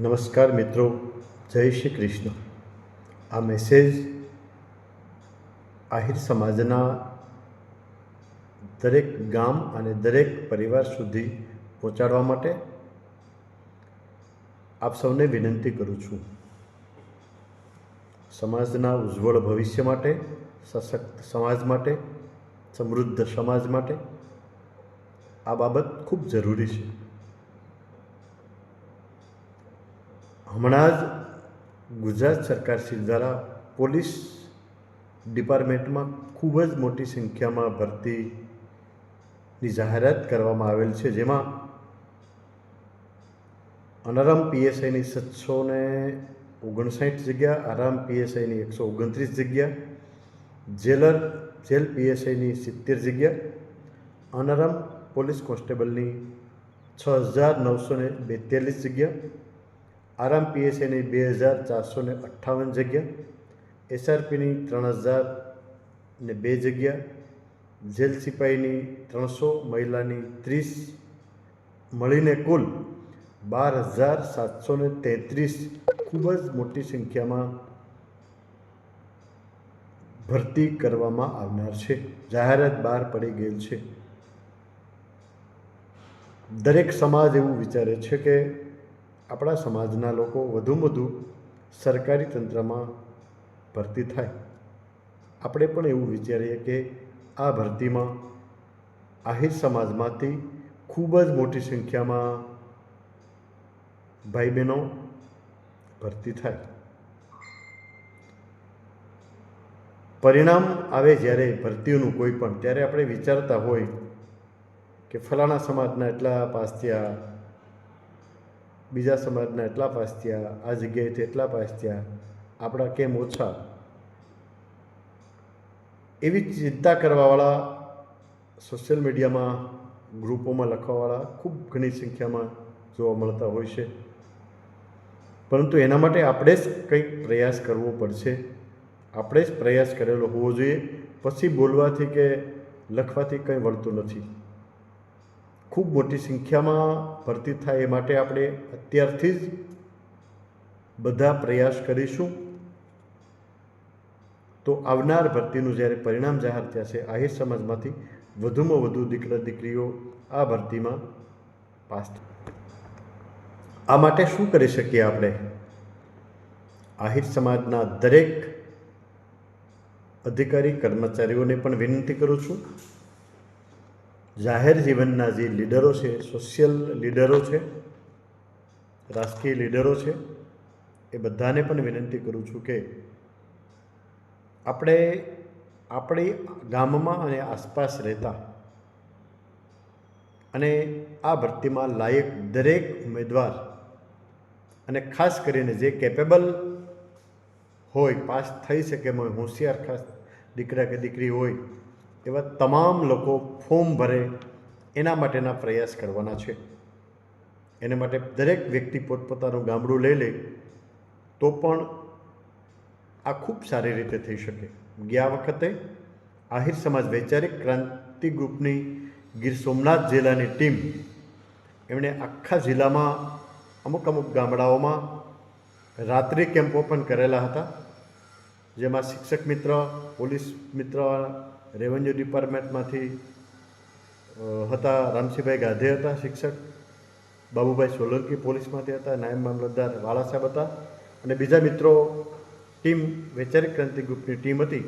નમસ્કાર મિત્રો, જય શ્રી કૃષ્ણ. આ મેસેજ આહિર સમાજના દરેક ગામ અને દરેક પરિવાર સુધી પહોંચાડવા માટે આપ સૌને વિનંતી કરું છું. સમાજના ઉજ્જવળ ભવિષ્ય માટે, સશક્ત સમાજ માટે, સમૃદ્ધ સમાજ માટે આ બાબત ખૂબ જરૂરી છે. હમણાં જ ગુજરાત સરકારશ્રી દ્વારા પોલીસ ડિપાર્ટમેન્ટમાં ખૂબ જ મોટી સંખ્યામાં ભરતીની જાહેરાત કરવામાં આવેલ છે, જેમાં અનારામ પીએસઆઈની 759 જગ્યા, આરામ પીએસઆઈની 129 જગ્યા, જેલ પીએસઆઈની 70 જગ્યા, અનારામ પોલીસ કોન્સ્ટેબલની 6942 જગ્યા, આરામ પીએસઆઈની 2458 જગ્યા, એસઆરપીની 3002 જગ્યા, જેલ સિપાહીની 300, મહિલાની 30, મળીને કુલ 12733 ખૂબ જ મોટી સંખ્યામાં ભરતી કરવામાં આવનાર છે. જાહેરાત બહાર પડી ગયેલ છે. દરેક સમાજ એવું વિચારે છે કે આપણા સમાજના લોકો વધુમાં વધુ સરકારી તંત્રમાં ભરતી થાય. આપણે પણ એવું વિચારીએ કે આ ભરતીમાં આહિર સમાજમાંથી ખૂબ જ મોટી સંખ્યામાં ભાઈ બહેનો ભરતી થાય. પરિણામ આવે જ્યારે ભરતીઓનું કોઈ પણ, ત્યારે આપણે વિચારતા હોય કે ફલાણા સમાજના એટલા પાસ થયા, બીજા સમાજના એટલા પાસ થયા, આ જગ્યાએથી એટલા પાસ થયા, આપણા કેમ ઓછા? એવી ચિંતા કરવાવાળા સોશિયલ મીડિયામાં ગ્રુપોમાં લખવાવાળા ખૂબ ઘણી સંખ્યામાં જોવા મળતા હોય છે. પરંતુ એના માટે આપણે જ કંઈક પ્રયાસ કરવો પડશે. આપણે જ પ્રયાસ કરેલો હોવો જોઈએ. પછી બોલવાથી કે લખવાથી કંઈ વળતું નથી. ખૂબ મોટી સંખ્યામાં ભરતી થાય એ માટે આપણે અત્યારથી જ બધા પ્રયાસ કરીશું. તો આવનાર ભરતીનું જ્યારે પરિણામ જાહેર થશે, આહિર સમાજમાંથી વધુમાં વધુ દીકરા દીકરીઓ આ ભરતીમાં પાસ થાય. આ માટે શું કરી શકીએ આપણે? આહિર સમાજના દરેક અધિકારી કર્મચારીઓને પણ વિનંતી કરું છું. જાહેર જીવનના જે લીડરો છે, સોશિયલ લીડરો છે, રાજકીય લીડરો છે, એ બધાને પણ વિનંતી કરું છું કે આપણે આપણી ગામમાં અને આસપાસ રહેતા અને આ ભરતીમાં લાયક દરેક ઉમેદવાર, અને ખાસ કરીને જે કેપેબલ હોય, પાસ થઈ શકે એમ હોય, હોશિયાર ખાસ દીકરા કે દીકરી હોય, એવા તમામ લોકો ફોર્મ ભરે એના માટેના પ્રયાસ કરવાના છે. એને માટે દરેક વ્યક્તિ પોતપોતાનું ગામડું લઈ લે તો પણ આ ખૂબ સારી રીતે થઈ શકે. ગયા વખતે આહિર સમાજ વૈચારિક ક્રાંતિ ગ્રુપની ગીર સોમનાથ જિલ્લાની ટીમ, એમણે આખા જિલ્લામાં અમુક ગામડાઓમાં રાત્રિ કેમ્પો પણ કરેલા હતા, જેમાં શિક્ષક મિત્ર, પોલીસ મિત્ર, રેવન્યુ ડિપાર્ટમેન્ટમાંથી હતા, રામસિંહભાઈ ગાધે હતા શિક્ષક, બાબુભાઈ સોલંકી પોલીસમાંથી હતા, નાયબ મામલતદાર વાળા સાહેબ હતા, અને બીજા મિત્રો ટીમ, વૈચારિક ક્રાંતિ ગ્રુપની ટીમ હતી.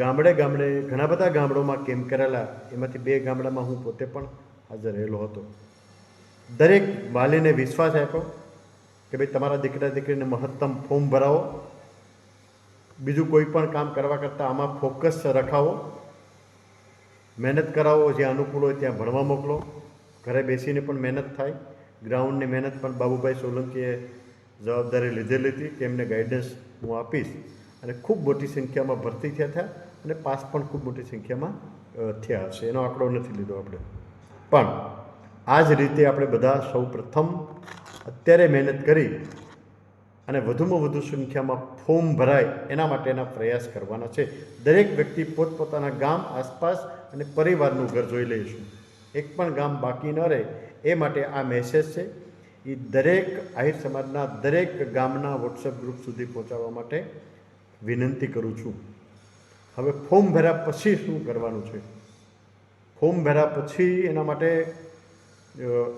ગામડે ગામડે ઘણા બધા ગામડોમાં કેમ્પ કરેલા. એમાંથી 2 ગામડામાં હું પોતે પણ હાજર રહેલો હતો. દરેક વાલીને વિશ્વાસ આપ્યો કે ભાઈ તમારા દીકરા દીકરીને મહત્તમ ફોર્મ ભરાવો, બીજું કોઈ પણ કામ કરવા કરતાં આમાં ફોકસ રખાવો, મહેનત કરાવો, જ્યાં અનુકૂળ હોય ત્યાં ભણવા મોકલો, ઘરે બેસીને પણ મહેનત થાય. ગ્રાઉન્ડની મહેનત પણ બાબુભાઈ સોલંકીએ જવાબદારી લીધેલી હતી કે એમને ગાઈડન્સ હું આપીશ, અને ખૂબ મોટી સંખ્યામાં ભરતી થયા અને પાસ પણ ખૂબ મોટી સંખ્યામાં થયા હશે. એનો આંકડો નથી લીધો આપણે, પણ આ જ રીતે આપણે બધા સૌ પ્રથમ અત્યારે મહેનત કરી અને વધુમાં વધુ સંખ્યામાં ફોર્મ ભરાય એના માટેના પ્રયાસ કરવાના છે. દરેક વ્યક્તિ પોતપોતાના ગામ, આસપાસ અને પરિવારનું ઘર જોઈ લઈશું. એક પણ ગામ બાકી ન રહે એ માટે આ મેસેજ છે. એ દરેક આહિર સમાજના દરેક ગામના વોટ્સએપ ગ્રુપ સુધી પહોંચાડવા માટે વિનંતી કરું છું. હવે ફોર્મ ભર્યા પછી શું કરવાનું છે? ફોર્મ ભર્યા પછી એના માટે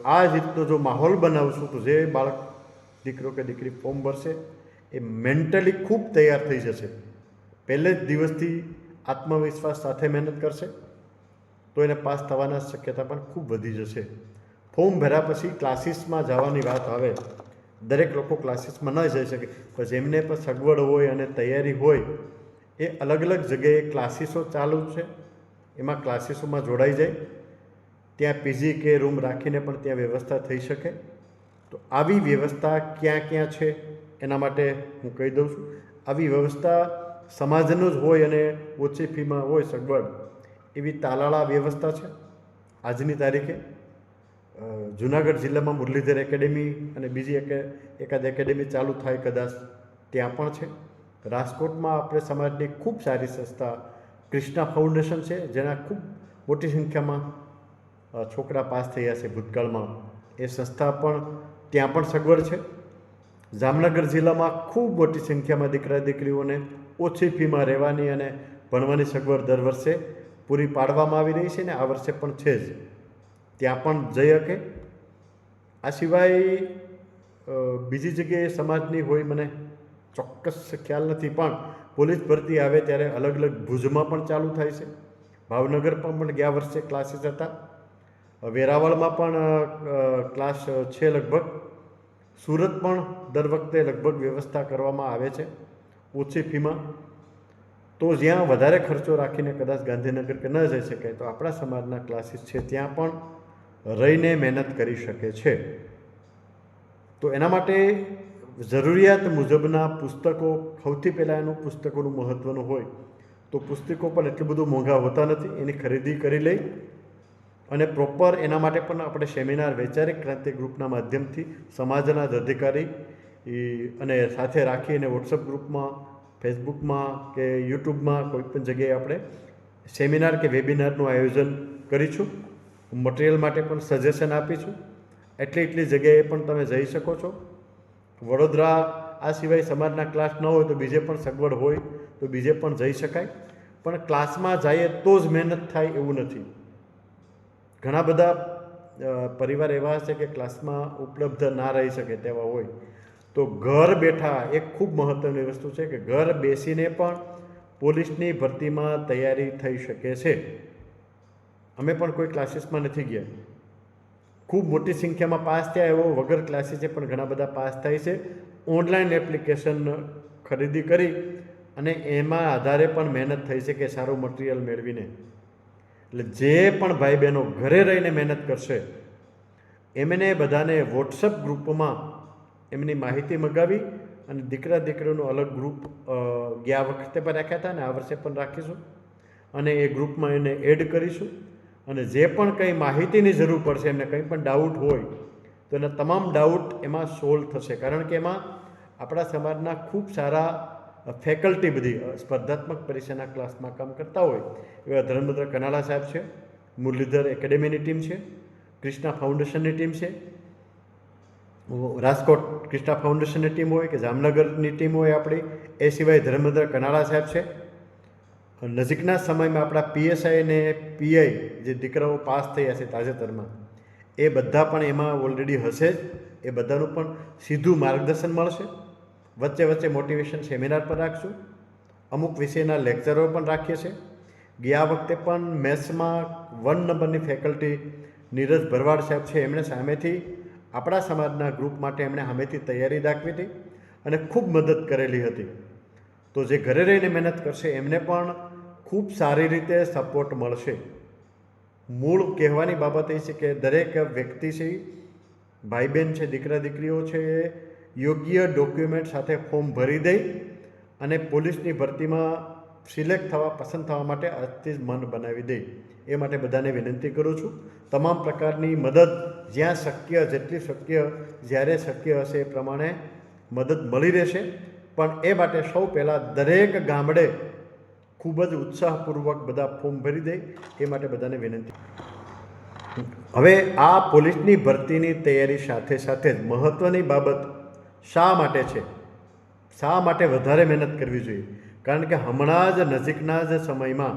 આ જ રીતનો જો માહોલ બનાવશું તો જે બાળક દીકરો કે દીકરી ફોર્મ ભરશે એ મેન્ટલી ખૂબ તૈયાર થઈ જશે. પહેલે જ દિવસથી આત્મવિશ્વાસ સાથે મહેનત કરશે તો એને પાસ થવાના શક્યતા પણ ખૂબ વધી જશે. ફોર્મ ભર્યા પછી ક્લાસીસમાં જવાની વાત આવે, દરેક લોકો ક્લાસીસમાં ન જઈ શકે, પણ જેમને પણ સગવડ હોય અને તૈયારી હોય એ અલગ અલગ જગ્યાએ ક્લાસીસો ચાલુ છે, એમાં ક્લાસીસોમાં જોડાઈ જાય. ત્યાં પીજી કે રૂમ રાખીને પણ ત્યાં વ્યવસ્થા થઈ શકે. તો આવી વ્યવસ્થા ક્યાં ક્યાં છે એના માટે હું કહી દઉં છું. આવી વ્યવસ્થા સમાજનો જ હોય અને ઓછી ફીમાં હોય સગવડ એવી તાલાળા વ્યવસ્થા છે. આજની તારીખે જુનાગઢ જિલ્લામાં મુરલીધર એકેડેમી અને બીજી એકાદ એકેડેમી ચાલુ થાય કદાચ ત્યાં પણ છે. રાજકોટમાં આપણે સમાજની ખૂબ સારી સંસ્થા કૃષ્ણા ફાઉન્ડેશન છે, જેના ખૂબ મોટી સંખ્યામાં છોકરા પાસ થયા છે ભૂતકાળમાં. એ સંસ્થા પણ ત્યાં પણ સગવડ છે. જામનગર જિલ્લામાં ખૂબ મોટી સંખ્યામાં દીકરા દીકરીઓને ઓછી ફીમાં રહેવાની અને ભણવાની સગવડ દર વર્ષે પૂરી પાડવામાં આવી રહી છે ને આ વર્ષે પણ છે જ. ત્યાં પણ જઈ શકે. આ સિવાય બીજી જગ્યાએ સમાજની હોય મને ચોક્કસ ખ્યાલ નથી, પણ પોલીસ ભરતી આવે ત્યારે અલગ અલગ ભુજમાં પણ ચાલુ થાય છે, ભાવનગરમાં પણ ગયા વર્ષે ક્લાસીસ હતા, વેરાવળમાં પણ ક્લાસ છે લગભગ, સુરત પણ દર વખતે લગભગ વ્યવસ્થા કરવામાં આવે છે ઓછી ફીમાં. તો જ્યાં વધારે ખર્ચો રાખીને કદાચ ગાંધીનગર કે ન જઈ શકાય તો આપણા સમાજના ક્લાસીસ છે ત્યાં પણ રહીને મહેનત કરી શકે છે. તો એના માટે જરૂરિયાત મુજબના પુસ્તકો, સૌથી પહેલાં એનું પુસ્તકોનું મહત્ત્વનું હોય તો પુસ્તકો પણ એટલું બધું મોંઘા હોતા નથી, એની ખરીદી કરી લઈ અને પ્રોપર એના માટે પણ આપણે સેમિનાર વૈચારિક ક્રાંતિ ગ્રુપના માધ્યમથી સમાજના જ અધિકારી અને સાથે રાખીને વોટ્સઅપ ગ્રુપમાં, ફેસબુકમાં કે યુટ્યુબમાં કોઈ પણ જગ્યાએ આપણે સેમિનાર કે વેબિનારનું આયોજન કરીશું. મટીરિયલ માટે પણ સજેશન આપીશું. એટલી જગ્યાએ પણ તમે જઈ શકો છો. વડોદરા આ સિવાય સમાજના ક્લાસ ન હોય તો બીજે પણ સગવડ હોય તો બીજે પણ જઈ શકાય, પણ ક્લાસમાં જઈએ તો જ મહેનત થાય એવું નથી. ઘણા બધા પરિવાર એવા હશે કે ક્લાસમાં ઉપલબ્ધ ના રહી શકે તેવા હોય, તો ઘર બેઠા એક ખૂબ મહત્ત્વની વસ્તુ છે કે ઘર બેસીને પણ પોલીસની ભરતીમાં તૈયારી થઈ શકે છે. અમે પણ કોઈ ક્લાસીસમાં નથી ગયા. ખૂબ મોટી સંખ્યામાં પાસ થયા એવો વગર ક્લાસીસે પણ ઘણા બધા પાસ થાય છે. ઓનલાઈન એપ્લિકેશન ખરીદી કરી અને એમાં આધારે પણ મહેનત થઈ છે કે સારું મટીરિયલ મેળવીને. એટલે જે પણ ભાઈ બહેનો ઘરે રહીને મહેનત કરશે એમને બધાને વોટ્સઅપ ગ્રુપમાં એમની માહિતી મગાવી અને દીકરા દીકરીઓનું અલગ ગ્રુપ ગયા વખતે પણ રાખ્યા હતા અને આ વર્ષે પણ રાખીશું અને એ ગ્રુપમાં એને એડ કરીશું. અને જે પણ કંઈ માહિતીની જરૂર પડશે, એમને કંઈ પણ ડાઉટ હોય તો એના તમામ ડાઉટ એમાં સોલ્વ થશે. કારણ કે એમાં આપણા સમાજના ખૂબ સારા ફેકલ્ટી બધી સ્પર્ધાત્મક પરીક્ષાના ક્લાસમાં કામ કરતા હોય એવા ધર્મેન્દ્ર કનાલા સાહેબ છે, મુરલીધર એકેડેમીની ટીમ છે, કૃષ્ણા ફાઉન્ડેશનની ટીમ છે, રાજકોટ કૃષ્ણા ફાઉન્ડેશનની ટીમ હોય કે જામનગરની ટીમ હોય આપણી, એ સિવાય ધર્મેન્દ્ર કનાલા સાહેબ છે. નજીકના સમયમાં આપણા પીએસઆઈ અને પીઆઈ જે દીકરાઓ પાસ થયા છે તાજેતરમાં, એ બધા પણ એમાં ઓલરેડી હશે જ. એ બધાનું પણ સીધું માર્ગદર્શન મળશે. વચ્ચે વચ્ચે મોટિવેશન સેમિનાર પણ રાખશું. અમુક વિષયના લેક્ચરો પણ રાખીએ છીએ. ગયા વખતે પણ મેથ્સમાં 1 નંબરની ફેકલ્ટી નીરજ ભરવાડ સાહેબ છે, એમણે સામેથી આપણા સમાજના ગ્રુપ માટે એમણે સામેથી તૈયારી દાખવી હતી અને ખૂબ મદદ કરેલી હતી. તો જે ઘરે રહીને મહેનત કરશે એમને પણ ખૂબ સારી રીતે સપોર્ટ મળશે. મૂળ કહેવાની બાબત એ છે કે દરેક વ્યક્તિ છે, ભાઈ બહેન છે, દીકરા દીકરીઓ છે, એ યોગ્ય ડોક્યુમેન્ટ સાથે ફોર્મ ભરી દે અને પોલીસની ભરતીમાં સિલેક્ટ થવા, પસંદ થવા માટે આજથી જ મન બનાવી દે. એ માટે બધાને વિનંતી કરું છું. તમામ પ્રકારની મદદ જ્યાં શક્ય, જેટલી શક્ય, જ્યારે શક્ય હશે એ પ્રમાણે મદદ મળી રહેશે. પણ એ માટે સૌ પહેલાં દરેક ગામડે ખૂબ જ ઉત્સાહપૂર્વક બધા ફોર્મ ભરી દે, એ માટે બધાને વિનંતી. હવે આ પોલીસની ભરતીની તૈયારી સાથે સાથે જ મહત્ત્વની બાબત શા માટે છે, શા માટે વધારે મહેનત કરવી જોઈએ? કારણ કે હમણાં જ નજીકના જ સમયમાં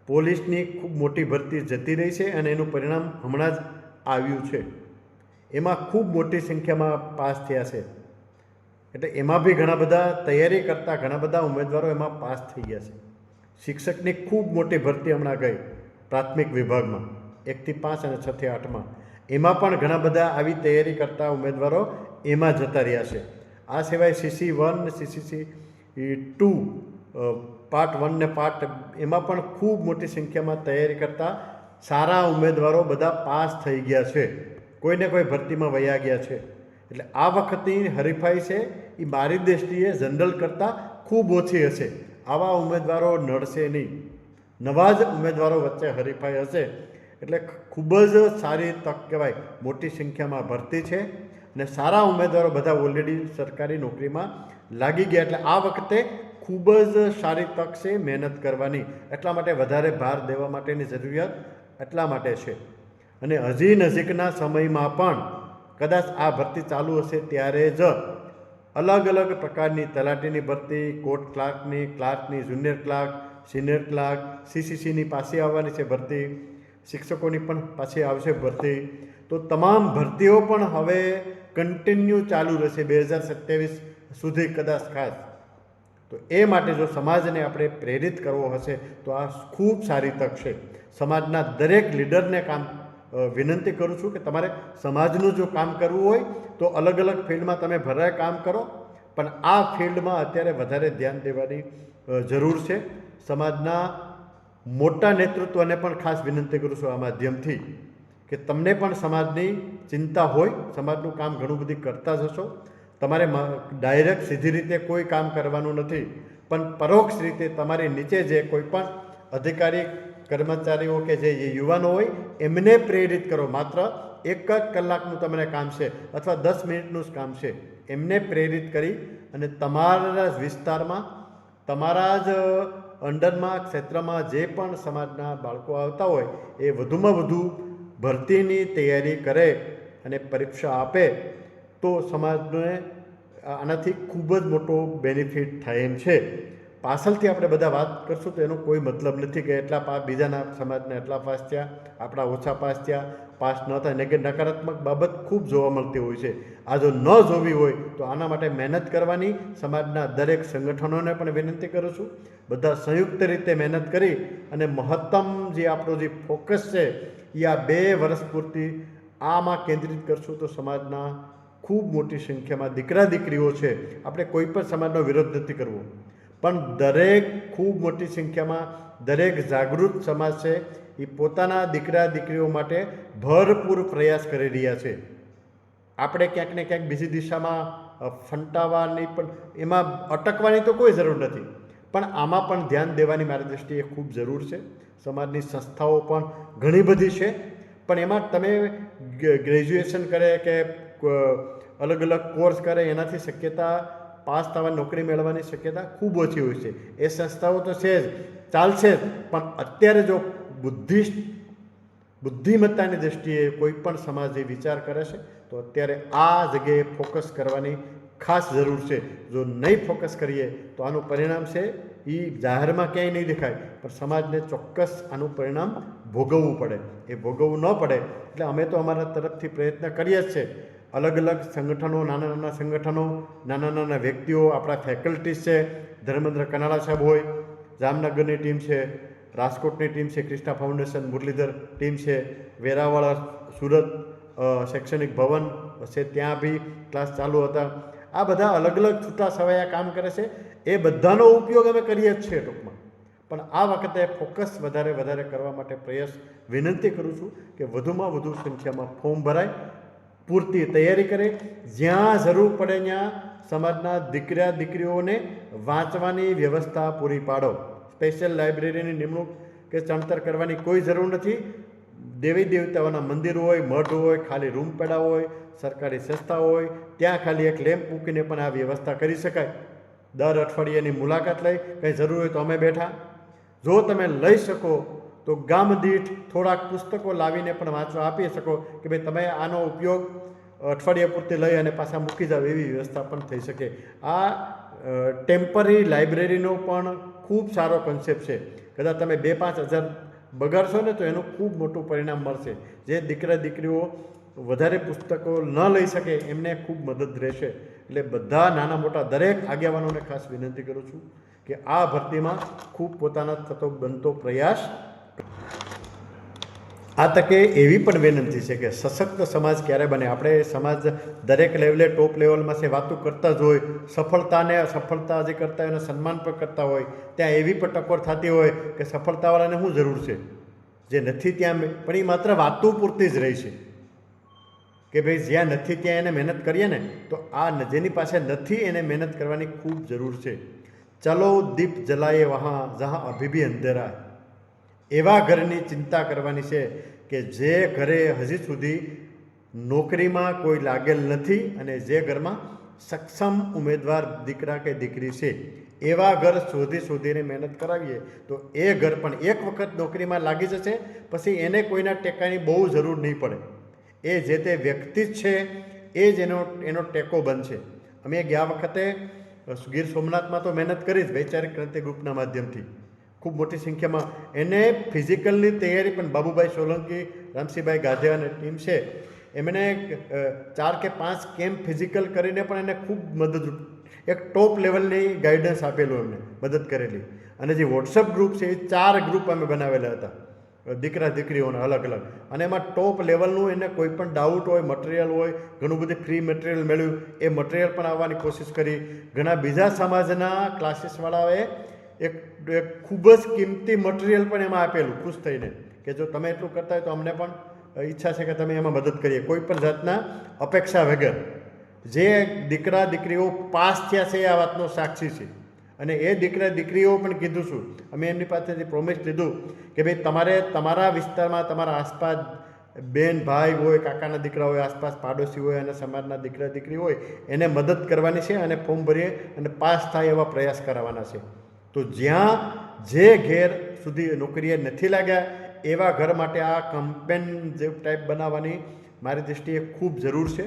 પોલીસની ખૂબ મોટી ભરતી જતી રહી છે અને એનું પરિણામ હમણાં જ આવ્યું છે. એમાં ખૂબ મોટી સંખ્યામાં પાસ થયા છે. એટલે એમાં બી ઘણા બધા તૈયારી કરતા ઘણા બધા ઉમેદવારો એમાં પાસ થઈ ગયા છે. શિક્ષકની ખૂબ મોટી ભરતી હમણાં ગઈ પ્રાથમિક વિભાગમાં 1 થી 5 અને 6 થી 8માં. એમાં પણ ઘણા બધા આવી તૈયારી કરતા ઉમેદવારો એમાં જતા રહ્યા છે. આ સિવાય CC1 ને CCC2 પાર્ટ 1 ને પાર્ટ એમાં પણ ખૂબ મોટી સંખ્યામાં તૈયારી કરતા સારા ઉમેદવારો બધા પાસ થઈ ગયા છે. કોઈને કોઈ ભરતીમાં વયા ગયા છે. એટલે આ વખતની હરીફાઈ છે એ મારી દૃષ્ટિએ જનરલ કરતાં ખૂબ ઓછી હશે. આવા ઉમેદવારો નડશે નહીં. નવા જ ઉમેદવારો વચ્ચે હરીફાઈ હશે. એટલે ખૂબ જ સારી તક કહેવાય. મોટી સંખ્યામાં ભરતી છે અને સારા ઉમેદવારો બધા ઓલરેડી સરકારી નોકરીમાં લાગી ગયા. એટલે આ વખતે ખૂબ જ સારી તક છે મહેનત કરવાની. એટલા માટે વધારે ભાર દેવા માટેની જરૂરિયાત એટલા માટે છે. અને હજી નજીકના સમયમાં પણ કદાચ આ ભરતી ચાલુ હશે ત્યારે જ અલગ અલગ પ્રકારની તલાટીની ભરતી, કોર્ટ ક્લાર્કની, જુનિયર ક્લાર્ક, સિનિયર ક્લાર્ક, CCCની પાછી આવવાની છે ભરતી, શિક્ષકોની પણ પાછી આવશે ભરતી. તો તમામ ભરતીઓ પણ હવે કન્ટિન્યુ ચાલુ રહેશે 2027 સુધી કદાચ ખાસ. તો એ માટે જો સમાજને આપણે પ્રેરિત કરવો હશે તો આ ખૂબ સારી તક છે. સમાજના દરેક લીડરને વિનંતી કરું છું કે તમારે સમાજનું જો કામ કરવું હોય તો અલગ અલગ ફિલ્ડમાં તમે ભરાય કામ કરો, પણ આ ફિલ્ડમાં અત્યારે વધારે ધ્યાન દેવાની જરૂર છે. સમાજના મોટા નેતૃત્વને પણ ખાસ વિનંતી કરું છું આ માધ્યમથી કે તમને પણ સમાજની ચિંતા હોય, સમાજનું કામ ઘણું બધું કરતા જ હશો. તમારે ડાયરેક્ટ સીધી રીતે કોઈ કામ કરવાનું નથી, પણ પરોક્ષ રીતે તમારી નીચે જે કોઈ પણ અધિકારી કર્મચારીઓ કે જે યુવાનો હોય એમને પ્રેરિત કરો. માત્ર 1 જ કલાકનું તમને કામ છે અથવા 10 મિનિટનું જ કામ છે. એમને પ્રેરિત કરી અને તમારા જ વિસ્તારમાં, તમારા જ અંડરમાં, ક્ષેત્રમાં જે પણ સમાજના બાળકો આવતા હોય એ વધુમાં વધુ ભરતીની તૈયારી કરે અને પરીક્ષા આપે તો સમાજને આનાથી ખૂબ જ મોટો બેનિફિટ થાય એમ છે. પાછળથી આપણે બધા વાત કરશું તો એનો કોઈ મતલબ નથી કે એટલા બીજાના સમાજને એટલા પાસ થયા, આપણા ઓછા પાસ થયા, પાસ ન થાય. કે નકારાત્મક બાબત ખૂબ જોવા મળતી હોય છે. આ જો ન જોવી હોય તો આના માટે મહેનત કરવાની સમાજના દરેક સંગઠનોને પણ વિનંતી કરું છું. બધા સંયુક્ત રીતે મહેનત કરી અને મહત્તમ જે આપણો જે ફોકસ છે એ આ 2 વર્ષ પૂરતી આમાં કેન્દ્રિત કરશું તો સમાજના ખૂબ મોટી સંખ્યામાં દીકરા દીકરીઓ છે. આપણે કોઈ પણ સમાજનો વિરોધ નથી કરવો, પણ દરેક ખૂબ મોટી સંખ્યામાં દરેક જાગૃત સમાજ છે એ પોતાના દીકરા દીકરીઓ માટે ભરપૂર પ્રયાસ કરી રહ્યા છે. આપણે ક્યાંક ને ક્યાંક બીજી દિશામાં ફંટાવાની પણ એમાં અટકવાની તો કોઈ જરૂર નથી, પણ આમાં પણ ધ્યાન દેવાની મારી દૃષ્ટિએ ખૂબ જરૂર છે. સમાજની સંસ્થાઓ પણ ઘણી બધી છે, પણ એમાં તમે ગ્રેજ્યુએશન કરે કે અલગ અલગ કોર્સ કરે એનાથી શક્યતા પાસ થવા નોકરી મેળવવાની શક્યતા ખૂબ ઓછી હોય છે. એ સંસ્થાઓ તો છે જ, ચાલશે જ, પણ અત્યારે જો બુદ્ધિમત્તાની દૃષ્ટિએ કોઈ પણ સમાજ જે વિચાર કરે છે તો અત્યારે આ જગ્યાએ ફોકસ કરવાની ખાસ જરૂર છે. જો નહીં ફોકસ કરીએ તો આનું પરિણામ છે એ જાહેરમાં ક્યાંય નહીં દેખાય, પણ સમાજને ચોક્કસ આનું પરિણામ ભોગવવું પડે. એ ભોગવવું ન પડે એટલે અમે તો અમારા તરફથી પ્રયત્ન કરીએ જ છે. અલગ અલગ સંગઠનો, નાના નાના સંગઠનો, નાના નાના વ્યક્તિઓ, આપણા ફેકલ્ટીઝ છે, ધર્મેન્દ્ર કનાળા સાહેબ હોય, જામનગરની ટીમ છે, રાજકોટની ટીમ છે, ક્રિષ્ના ફાઉન્ડેશન મુરલીધર ટીમ છે, વેરાવળ સુરત શૈક્ષણિક ભવન છે ત્યાં બી ક્લાસ ચાલુ હતા. આ બધા અલગ અલગ છૂટા છવાયા કામ કરે છે. એ બધાનો ઉપયોગ અમે કરીએ જ છીએ ટૂંકમાં, પણ આ વખતે ફોકસ વધારે કરવા માટે પ્રયાસ વિનંતી કરું છું કે વધુમાં વધુ સંખ્યામાં ફોર્મ ભરાય, પૂરતી તૈયારી કરે, જ્યાં જરૂર પડે ત્યાં સમાજના દીકરા દીકરીઓને વાંચવાની વ્યવસ્થા પૂરી પાડો. સ્પેશિયલ લાઇબ્રેરીની નિમણૂક કે ચણતર કરવાની કોઈ જરૂર નથી. દેવી દેવતાઓના મંદિર હોય, મઠ હોય, ખાલી રૂમ પડ્યા હોય, સરકારી સંસ્થા હોય, ત્યાં ખાલી એક લેમ્પ મૂકીને પણ આ વ્યવસ્થા કરી શકાય. દર અઠવાડિયાની મુલાકાત લઈ કંઈ જરૂર હોય તો અમે બેઠા. જો તમે લઈ શકો તો ગામ દીઠ થોડાક પુસ્તકો લાવીને પણ વાંચવા આપી શકો કે ભાઈ તમે આનો ઉપયોગ અઠવાડિયા પૂરતી લઈ અને પાછા મૂકી જાવ એવી વ્યવસ્થા પણ થઈ શકે. આ ટેમ્પરરી લાઇબ્રેરીનો પણ ખૂબ સારો કન્સેપ્ટ છે. કદાચ તમે 2-5 હજાર બગાડશો ને તો એનું ખૂબ મોટું પરિણામ મળશે. જે દીકરા દીકરીઓ વધારે પુસ્તકો ન લઈ શકે એમને ખૂબ મદદ રહેશે. એટલે બધા નાના મોટા દરેક આગેવાનોને ખાસ વિનંતી કરું છું કે આ ભરતીમાં ખૂબ પોતાના થતો બનતો પ્રયાસ. આ તકે એવી પણ વિનંતી છે કે સશક્ત સમાજ ક્યારે બને? આપણે સમાજ દરેક લેવલે ટોપ લેવલમાં છે વાતો કરતા જ હોય, સફળતા જે કરતા હોય એને સન્માન પણ કરતા હોય. ત્યાં એવી પણ ટકોર થતી હોય કે સફળતાવાળાને શું જરૂર છે, જે નથી ત્યાં પણ એ માત્ર વાતો પૂરતી જ રહી છે કે ભાઈ જ્યાં નથી ત્યાં એને મહેનત કરીએ ને, તો આ જેની પાસે નથી એને મહેનત કરવાની ખૂબ જરૂર છે. ચલો દીપ જલાએ વહાં જહાં અભી ભી અંધેરા. એવા ઘરની ચિંતા કરવાની છે કે જે ઘરે હજી સુધી નોકરીમાં કોઈ લાગેલ નથી અને જે ઘરમાં સક્ષમ ઉમેદવાર દીકરા કે દીકરી છે એવા ઘર શોધીને મહેનત કરાવીએ તો એ ઘર પણ એક વખત નોકરીમાં લાગી જશે. પછી એને કોઈના ટેકાની બહુ જરૂર નહીં પડે. એ જે તે વ્યક્તિ જ છે એ જ એનો ટેકો બનશે. અમે ગયા વખતે ગીર સોમનાથમાં તો મહેનત કરી જ વૈચારિક ક્રાંતિ ગ્રુપના માધ્યમથી ખૂબ મોટી સંખ્યામાં. એને ફિઝિકલની તૈયારી પણ બાબુભાઈ સોલંકી, રામસિંહભાઈ ગાધે અને ટીમ છે એમણે 4 કે 5 કેમ્પ ફિઝિકલ કરીને પણ એને ખૂબ મદદરૂપ એક ટોપ લેવલની ગાઈડન્સ આપેલું, એમને મદદ કરેલી. અને જે વોટ્સઅપ ગ્રુપ છે એ 4 ગ્રુપ અમે બનાવેલા હતા દીકરા દીકરીઓના અલગ અલગ. અને એમાં ટોપ લેવલનું એને કોઈ પણ ડાઉટ હોય, મટીરિયલ હોય, ઘણું બધું ફ્રી મટીરિયલ મળ્યું. એ મટીરિયલ પણ આવવાની કોશિશ કરી. ઘણા બીજા સમાજના ક્લાસીસવાળાઓએ એક ખૂબ જ કિંમતી મટીરિયલ પણ એમાં આપેલું ખુશ થઈને કે જો તમે એટલું કરતા હોય તો અમને પણ ઈચ્છા છે કે તમે એમાં મદદ કરીએ, કોઈ પણ જાતના અપેક્ષા વગર. જે દીકરા દીકરીઓ પાસ થયા છે આ વાતનો સાક્ષી છે. અને એ દીકરા દીકરીઓ પણ કીધું છું, અમે એમની પાસેથી પ્રોમિસ લીધું કે ભાઈ તમારે તમારા વિસ્તારમાં તમારા આસપાસ બેન ભાઈ હોય, કાકાના દીકરા હોય, આસપાસ પાડોશી હોય અને સમાજના દીકરા દીકરી હોય એને મદદ કરવાની છે અને ફોર્મ ભરીએ અને પાસ થાય એવા પ્રયાસ કરાવવાના છે. તો જ્યાં જે ઘેર સુધી નોકરીએ નથી લાગ્યા એવા ઘર માટે આ કમ્પેન જેવું ટાઈપ બનાવવાની મારી દૃષ્ટિએ ખૂબ જરૂર છે.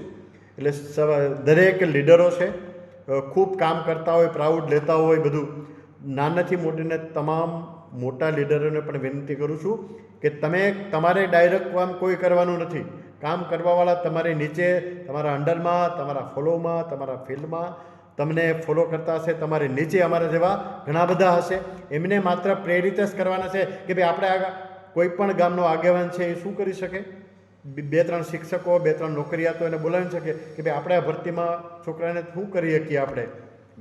એટલે દરેક લીડરો છે ખૂબ કામ કરતા હોય, પ્રાઉડ લેતા હોય બધું. નાનાથી મોટીને તમામ મોટા લીડરોને પણ વિનંતી કરું છું કે તમારે ડાયરેક્ટ કામ કોઈ કરવાનું નથી. કામ કરવાવાળા તમારી નીચે, તમારા અંડરમાં, તમારા ફોલોમાં, તમારા ફિલ્ડમાં તમને ફોલો કરતા હશે, તમારી નીચે અમારા જેવા ઘણા બધા હશે. એમને માત્ર પ્રેરિત જ કરવાના છે કે ભાઈ આપણે કોઈ પણ ગામનો આગેવાન છે એ શું કરી શકે, 2-3 શિક્ષકો, 2-3 નોકરિયાતો એને બોલાવી શકે કે ભાઈ આપણે આ ભરતીમાં છોકરાને શું કરી શકીએ, આપણે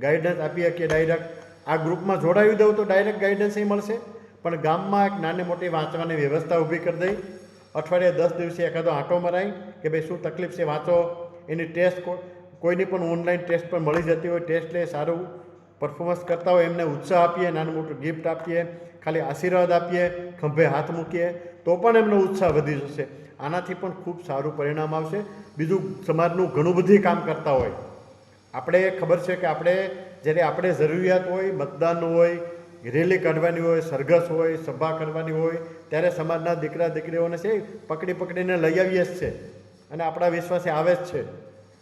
ગાઈડન્સ આપી શકીએ. ડાયરેક્ટ આ ગ્રુપમાં જોડાવી દઉં તો ડાયરેક્ટ ગાઈડન્સ એ મળશે. પણ ગામમાં એક નાની મોટી વાંચવાની વ્યવસ્થા ઊભી કરી દઈ, અઠવાડિયે 10 દિવસે એકાદો આંટો મરાય કે ભાઈ શું તકલીફ છે વાંચો. એની ટેસ્ટ કોઈની પણ ઓનલાઈન ટેસ્ટ પણ મળી જતી હોય, ટેસ્ટ લે, સારું પરફોર્મન્સ કરતા હોય એમને ઉત્સાહ આપીએ, નાનું મોટું ગિફ્ટ આપીએ, ખાલી આશીર્વાદ આપીએ, ખંભે હાથ મૂકીએ તો પણ એમનો ઉત્સાહ વધી જશે. આનાથી પણ ખૂબ સારું પરિણામ આવશે. બીજું, સમાજનું ઘણું બધું કામ કરતા હોય. આપણે ખબર છે કે જ્યારે આપણે જરૂરિયાત હોય, મતદાન હોય, રેલી કાઢવાની હોય, સરઘસ હોય, સભા કરવાની હોય ત્યારે સમાજના દીકરા દીકરીઓને છે પકડીને લઈ આવીએ જ છે અને આપણા વિશ્વાસે આવે જ છે.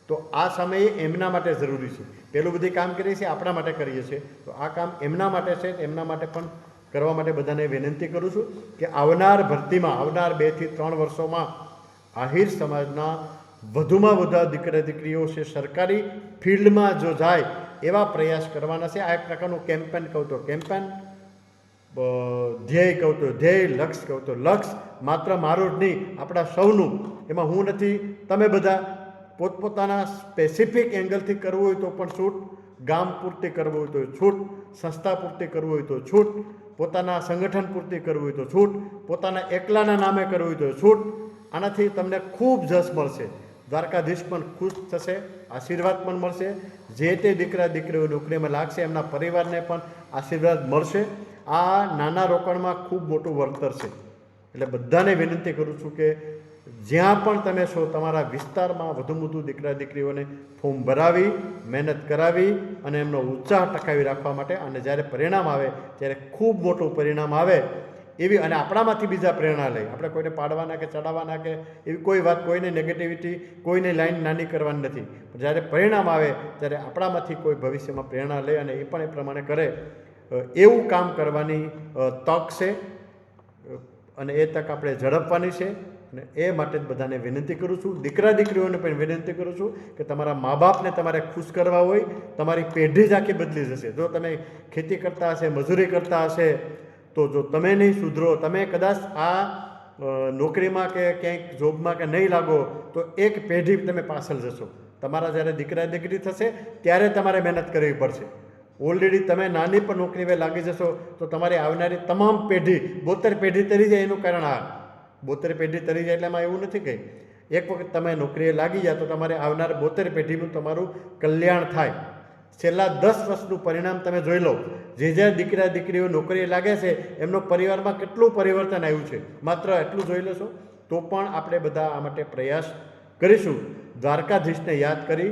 તો આ સમયે એમના માટે જરૂરી છે. પેલું બધી કામ કરીએ છીએ આપણા માટે કરીએ છીએ, તો આ કામ એમના માટે છે. એમના માટે પણ કરવા માટે બધાને વિનંતી કરું છું કે આવનાર ભરતીમાં, આવનાર 2 થી 3 વર્ષોમાં આહિર સમાજના વધુમાં વધુ દીકરા દીકરીઓ છે સરકારી ફિલ્ડમાં જો જાય એવા પ્રયાસ કરવાના છે. આ એક પ્રકારનું કેમ્પેન કહું તો કેમ્પેન, ધ્યેય કહું તો ધ્યેય, લક્ષ્ય કહું તો લક્ષ્ય. માત્ર મારું જ નહીં, આપણા સૌનું. એમાં હું નથી, તમે બધા પોતપોતાના સ્પેસિફિક એંગલથી કરવું હોય તો પણ છૂટ, ગામ પૂરતી કરવું હોય તો છૂટ, સંસ્થા પૂરતી કરવું હોય તો છૂટ, પોતાના સંગઠન પૂરતી કરવું હોય તો છૂટ, પોતાના એકલાના નામે કરવું હોય તો છૂટ. આનાથી તમને ખૂબ જશ મળશે. દ્વારકાધીશ પણ ખુશ થશે, આશીર્વાદ પણ મળશે. જે તે દીકરા દીકરીઓ નોકરીમાં લાગશે એમના પરિવારને પણ આશીર્વાદ મળશે. આ નાના રોકાણમાં ખૂબ મોટું વળતર છે. એટલે બધાને વિનંતી કરું છું કે જ્યાં પણ તમે છો તમારા વિસ્તારમાં વધુમાં વધુ દીકરા દીકરીઓને ફોર્મ ભરાવી, મહેનત કરાવી અને એમનો ઉત્સાહ ટકાવી રાખવા માટે. અને જ્યારે પરિણામ આવે ત્યારે ખૂબ મોટું પરિણામ આવે એવી અને આપણામાંથી બીજા પ્રેરણા લે. આપણે કોઈને પાડવાના કે ચડાવવાના કે એવી કોઈ વાત, કોઈને નેગેટિવિટી, કોઈને લાઈન નાની કરવાની નથી. પણ જ્યારે પરિણામ આવે ત્યારે આપણામાંથી કોઈ ભવિષ્યમાં પ્રેરણા લે અને એ પણ એ પ્રમાણે કરે, એવું કામ કરવાની તક છે. અને એ તક આપણે ઝડપવાની છે. અને એ માટે જ બધાને વિનંતી કરું છું, દીકરા દીકરીઓને પણ વિનંતી કરું છું કે તમારા મા બાપને તમારે ખુશ કરવા હોય, તમારી પેઢી જ આખી બદલી જશે. જો તમે ખેતી કરતા હશે, મજૂરી કરતા હશે, તો જો તમે નહીં સુધરો, તમે કદાચ આ નોકરીમાં કે ક્યાંક જોબમાં કે નહીં લાગો, તો એક પેઢી તમે પાછળ જશો. તમારા જ્યારે દીકરા દીકરી થશે ત્યારે તમારે મહેનત કરવી પડશે. ઓલરેડી તમે નાની પણ નોકરીમાં લાગી જશો તો તમારી આવનારી તમામ પેઢી 72 પેઢી તરી જાય. એનું કારણ આ 72 પેઢી તરી જાય એટલે એમાં એવું નથી કંઈ. એક વખત તમે નોકરીએ લાગી જાય તો તમારે આવનાર 72 પેઢીનું તમારું કલ્યાણ થાય. છેલ્લા 10 વર્ષનું પરિણામ તમે જોઈ લો. જે દીકરા દીકરીઓ નોકરીએ લાગે છે એમનો પરિવારમાં કેટલું પરિવર્તન આવ્યું છે, માત્ર એટલું જોઈ લેશો તો પણ આપણે બધા આ માટે પ્રયાસ કરીશું. દ્વારકાધીશને યાદ કરી,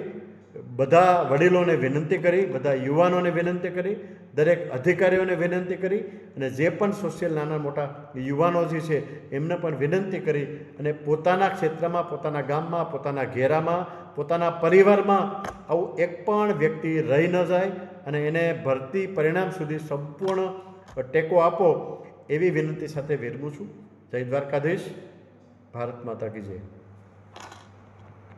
બધા વડીલોને વિનંતી કરી, બધા યુવાનોને વિનંતી કરી, દરેક અધિકારીઓને વિનંતી કરી અને જે પણ સોશિયલ નાના મોટા યુવાનો જે છે એમને પણ વિનંતી કરી અને પોતાના ક્ષેત્રમાં, પોતાના ગામમાં, પોતાના ઘેરામાં, પોતાના પરિવારમાં આવું એક પણ વ્યક્તિ રહી ન જાય અને એને ભરતી પરિણામ સુધી સંપૂર્ણ ટેકો આપો, એવી વિનંતી સાથે વિરમું છું. જય દ્વારકાધીશ. ભારત માતા કી જય.